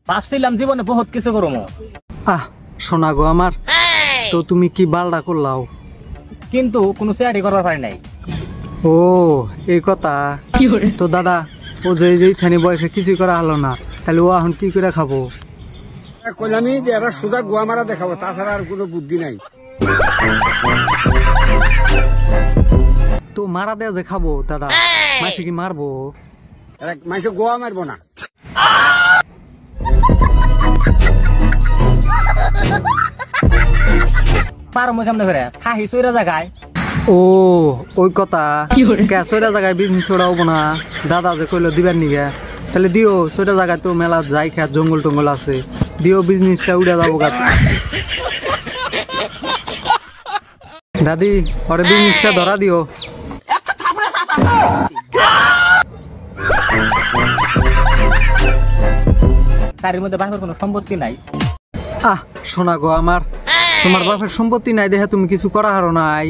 ভাবছিলাম জীবনে বহুত কিছু করবো। শোনা গো আমার, তো তুমি কি বালডা করলাও? কিন্তু কোনো চাকরি করবার পারি নাই। ও এই কথা। তো দাদা, ও যেইখানে বয়সে কিছুই করা হলো না, তাহলে ও এখন কি করে খাবো? কইলামি যে এরা সোজা গুয়া মারা দেখাবো, তাছাড়া আর কোনো বুদ্ধি নাই। তো মারা দেয়া যে খাবো দাদা, মাসে কি মারবো? মাইসে গোয়া মারবো না। পারমো কেমনে করে থাহি চৈরা জায়গায়? ও ওই কথা। ছয়টা জায়গায় বিজনেস ওরা হবো না, দাদা যে কইলো দিবার নিগে, তাহলে দিও। ছয়টা জায়গায় তো মেলা যাই খেত জঙ্গল টঙ্গল আছে, দিও বিজনেসটা উড়ে যাবো গা। দাদি ওরে বিজনেসটা ধরা দিও। তার মধ্যে বাপের কোনো সম্পত্তি নাই। শোনা গো আমার, তোমার বাপের সম্পত্তি নাই দেখে তুমি কিছু করা হারো নাই।